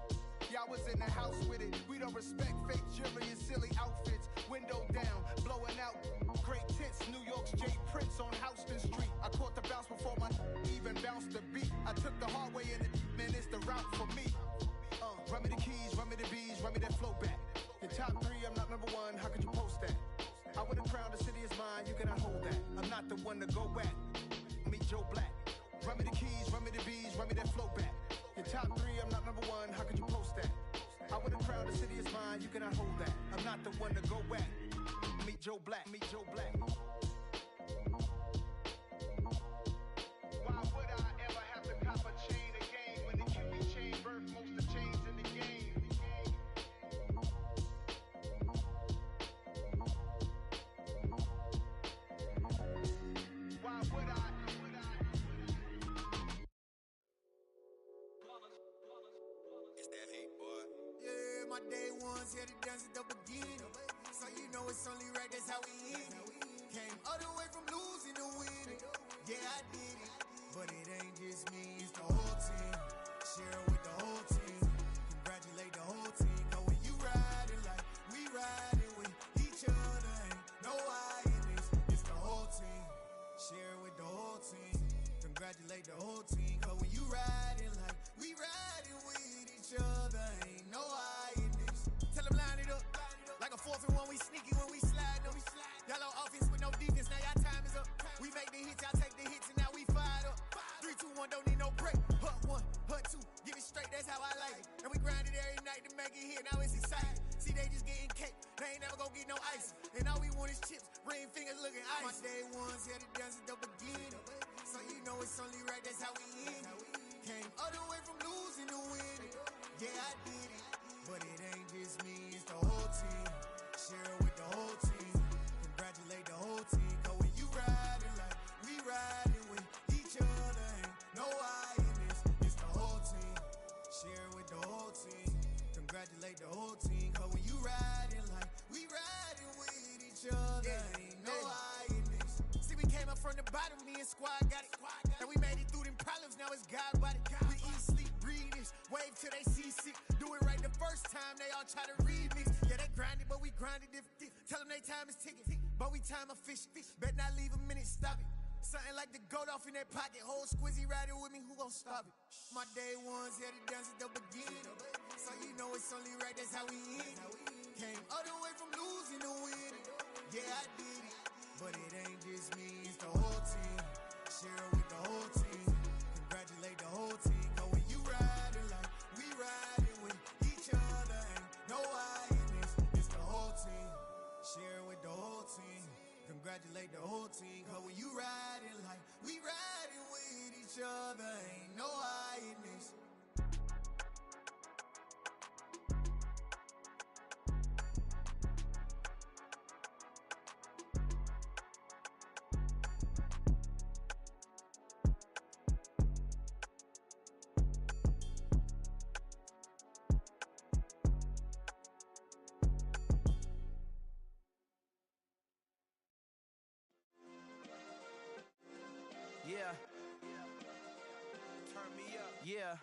Y'all was in the house with it. We don't respect fake jewelry and silly outfits. Window down, blowing out. Great tits, New York's J. Prince on Houston Street. I caught the bounce before my even bounced the beat. I took the hard way in it, man, it's the route for me. Run me the keys, run me the bees, run me that flow back. Your top three, I'm not number one, how could you post that? I would've crowned the city is mine, you cannot hold that. I'm not the one to go back. Meet Joe Black. Run me the keys, run me the bees, run me that flow back. Your top three, I'm not number one, how could you post that? I would've crowned the city is mine, you cannot hold that. I'm not the one to go back. Meet Joe Black, meet Joe Black. Why would I ever have to cop a chain again when the QB chain birthed most of chains in the game? Why would I? It's that hate, boy. Yeah, my day ones here to dance at the beginning. So you know it's only right, that's how we end it. Came all the way from losing to winning. Yeah, I did it. But it ain't just me, it's the whole team. Share it with the whole team. Congratulate the whole team. Cause when you riding like we riding with each other, ain't no I in this. It's the whole team. Share it with the whole team. Congratulate the whole team. Cause when you riding like we riding with each other, ain't no I in this. Tell them line it up. Like a 4th and 1, we sneaky when we slide them. Y'all on offense with no defense, now y'all time is up. We make the hits, y'all take the hits, and now we fired up. 3, 2, 1, don't need no break. Hut 1, hut 2, give it straight, that's how I like it. And we grind it every night to make it hit, now it's exciting. See, they just getting cake, they ain't never gonna get no ice. And all we want is chips, ring fingers looking ice. My day ones here to dance at the beginning. So you know it's only right, that's how we end it. Came all the way from losing to winning. Yeah, I did it. But it ain't just me, it's the whole team. Share it with the whole team. Congratulate the whole team. Cause when you riding like we riding with each other, ain't no I in this. It's the whole team. Share it with the whole team. Congratulate the whole team. Cause when you riding like we riding with each other, ain't no I in this. See, we came up from the bottom, me and squad got it. And we made it through them problems, now it's God body. We eat, sleep, breathe this. Wave till they see sick. Do it right the first time, they all try to remix. Yeah, they grinded, but we grinded different. Tell them they time is ticking. But we time a fish. Bet not leave a minute, stop it. Something like the goat off in that pocket. Whole squizzy riding with me, who gon' stop it? My day ones here to dance at the beginning. So you know it's only right, that's how we end. Came all the way from losing to winning. Yeah, I did it. But it ain't just me, it's the whole team. Share it with the whole team. Congratulate the whole team. Cause when you riding like we riding with each other, ain't no I in this. It's the whole team. Share it with the whole team. Congratulate the whole team. Cause when you riding like we riding with each other, ain't no I in this. Yeah. Turn me up. Yeah.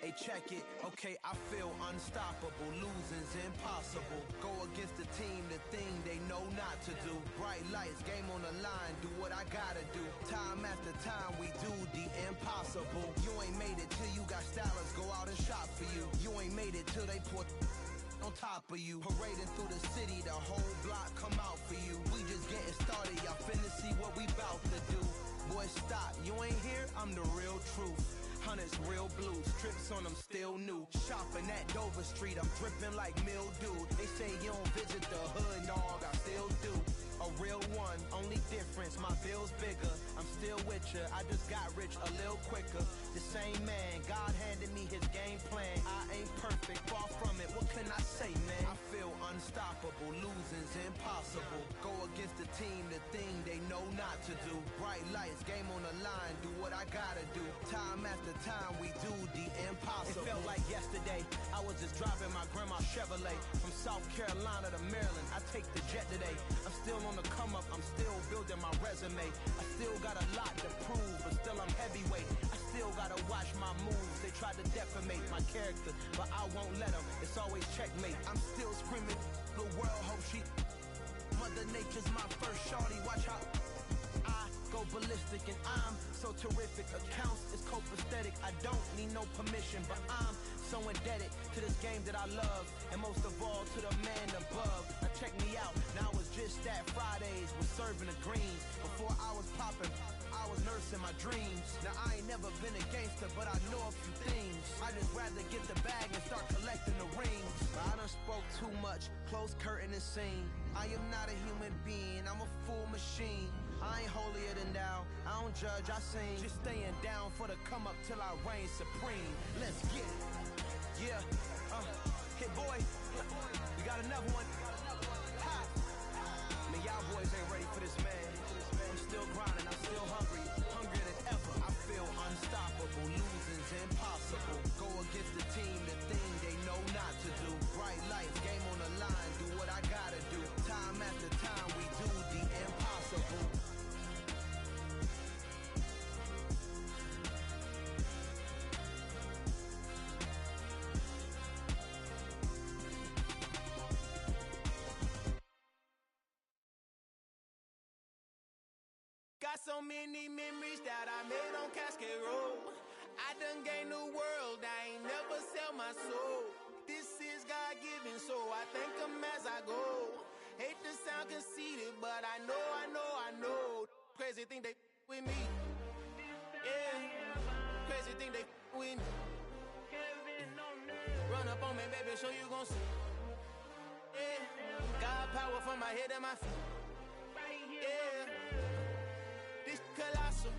Hey, check it. Okay, I feel unstoppable. Losing's impossible. Go against the team, the thing they know not to do. Bright lights, game on the line. Do what I gotta do. Time after time, we do the impossible. You ain't made it till you got stylists go out and shop for you. You ain't made it till they put on top of you. Parading through the city, the whole block come out for you. We just getting started, y'all finna see what we bout to do. Boy, stop, you ain't here, I'm the real truth. Hunters, real blues, strips on them still new. Shopping at Dover Street, I'm dripping like mildew. They say you don't visit the hood, dog, I still do. A real one, only difference, my bill's bigger. I'm still with ya, I just got rich a little quicker. The same man, God handed me his game plan. I ain't perfect, far from it, what can I say, man? I feel unstoppable, losing's impossible. Go against the team, the thing they know not to do. Bright lights, game on the line, do what I gotta do. Time after time, we do the impossible. It felt like yesterday, I was just driving my grandma's Chevrolet. From South Carolina to Maryland, I take the jet today. I'm still on the come up, I'm still building my resume. I still got a lot to prove, but still I'm heavyweight. I still gotta watch my moves. They tried to defamate my character, but I won't let them. It's always checkmate. I'm still screaming, the world hope she. Mother Nature's my first shorty. Watch how I go ballistic, and I'm so terrific. Accounts is copacetic. I don't need no permission, but I'm so indebted to this game that I love, and most of all to the man above. Now check me out. Now it's just that Fridays was serving the greens. Before I was popping, I was nursing my dreams. Now I ain't never been a gangster, but I know a few things. I just rather get the bag and start collecting the rings. But I done spoke too much, close curtain and scene. I am not a human being, I'm a full machine. I ain't holier than thou, I don't judge, I sing. Just staying down for the come up till I reign supreme. Let's get it. Yeah, hit boy, we got another one. Ha! Man, y'all boys ain't ready for this, man. I'm still grinding, I'm still hungry, hungrier than ever. I feel unstoppable, losing's impossible. Go against the team, the thing they know not to do. Bright lights, game on the line, do what I gotta do. Time after time, we do the impossible. Got so many memories that I made on Cascade Road. I done gained the world, I ain't never sell my soul. This is God-given, so I thank him as I go. Hate to sound conceited, but I know. Crazy thing they with me. Yeah, crazy thing they with me. Run up on me, baby, show you gon' see. Yeah, God power from my head and my feet. Yeah. This colossal,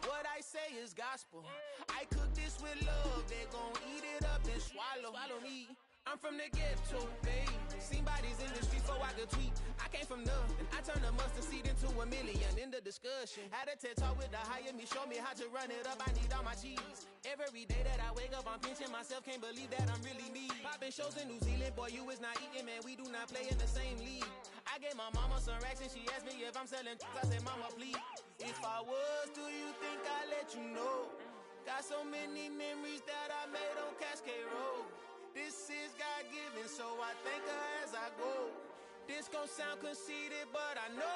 what I say is gospel. I cook this with love, they gon' eat it up and swallow me. I'm from the ghetto, babe. Seen bodies in the streets so I could tweet. I came from nothing, I turned a mustard seed into a million. In the discussion, had a TED talk with the higher me, show me how to run it up. I need all my cheese. Every day that I wake up, I'm pinching myself, can't believe that I'm really me. Popping shows in New Zealand, boy, you is not eating, man. We do not play in the same league. I gave my mama some racks and she asked me if I'm selling. I said, mama, please. If I was, do you think I'd let you know? Got so many memories that I made on Cascade Road. This is God-given, so I thank her as I go. This gon' sound conceited, but I know.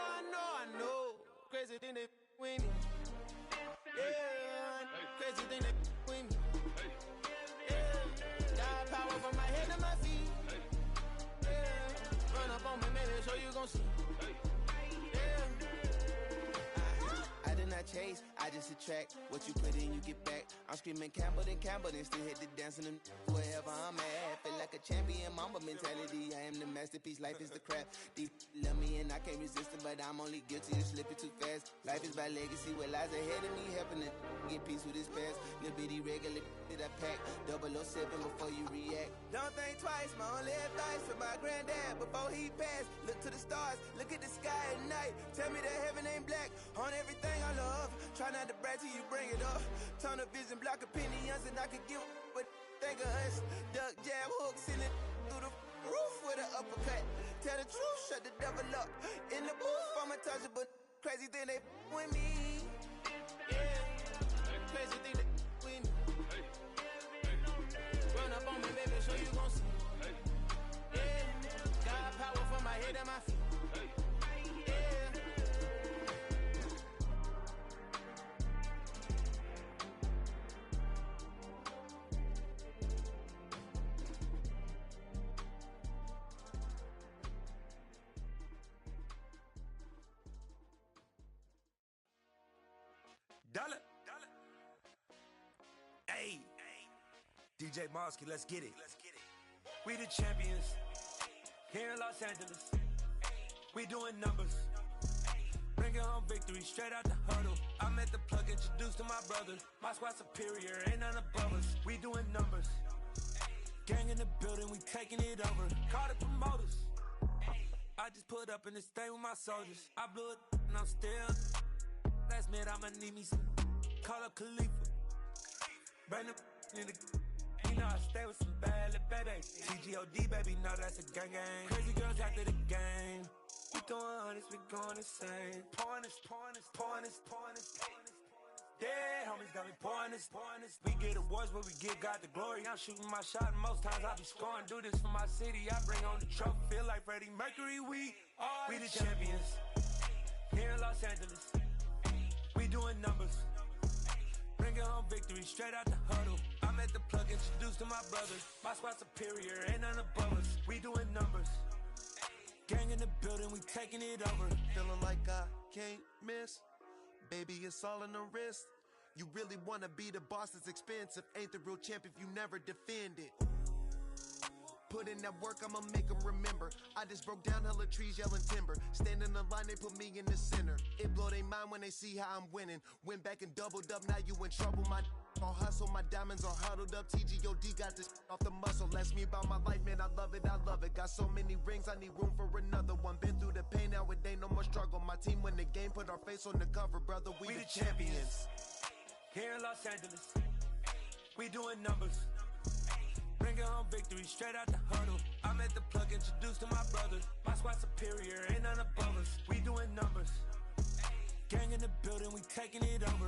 Crazy thing they with me. Yeah, crazy thing they with me. Yeah, got power from my head to my feet. Yeah, run up on me, maybe so you gon' see. I did not chase, I just attract. What you put in, you get back. I'm screaming Campbell, then still hit the dancing and wherever I'm at. Feel like a champion, mamba mentality. I am the masterpiece, life is the craft. Deep love me and I can't resist it, but I'm only guilty of slipping too fast. Life is by legacy, what lies ahead of me, helping to get peace with this past. Little bitty regular that I pack, 007 before you react. Don't think twice, my only advice from my granddad before he passed. Look to the stars, look at the sky at night. Tell me that heaven ain't black on everything I love. Try not to brag till you bring it up. Tunnel vision, block opinions, and I could give what think of us. Duck, jab, hook, send it through the roof with an uppercut. Tell the truth, shut the devil up. In the booth, I'm untouchable. Crazy thing they with me. Yeah, crazy thing they with me. Run up on me, baby, so you gon' see. Yeah, got power from my head and my feet. Dollar. Hey, DJ Mosky, let's get it. We the champions here in Los Angeles. We doing numbers. Bringing home victory straight out the huddle. I'm at the plug, introduced to my brothers. My squad superior, ain't none above us. We doing numbers. Gang in the building, we taking it over. Call the promoters. I just put up in this thing with my soldiers. I blew it and I'm still. Last minute, I'ma need me some. Call up Khalifa. Bring them in the. You know I stay with some bad little baby. TGOD, baby, no, that's a gang gang. Crazy girls after the game. We throwing hundreds, we going insane. Pouring this. Dead homies got me pouring this. We get awards, but we give God the glory. I'm shooting my shot, and most times I be scoring. Do this for my city, I bring on the trophy. Feel like Freddie Mercury, we the champions. Here in Los Angeles. We doing numbers. Bringing home victory straight out the huddle. I'm at the plug, introduced to my brothers. My squad superior, ain't none above us. We doing numbers. Gang in the building, we taking it over. Feeling like I can't miss. Baby, it's all in the wrist. You really wanna be the boss, it's expensive. Ain't the real champ if you never defend it. Put in that work, I'ma make them remember. I just broke down hella trees, yelling timber. Stand in the line, they put me in the center. It blow their mind when they see how I'm winning. Went back and doubled up, now you in trouble. My all hustle, my diamonds are huddled up. TGOD got this off the muscle. Ask me about my life, man, I love it. Got so many rings, I need room for another one. Been through the pain, now it ain't no more struggle. My team win the game, put our face on the cover, brother. We the champions. Here in Los Angeles, we doing numbers. Bringing home victory straight out the huddle. I'm at the plug, introduced to my brothers. My squad superior, ain't none above us. We doing numbers. Gang in the building, we taking it over.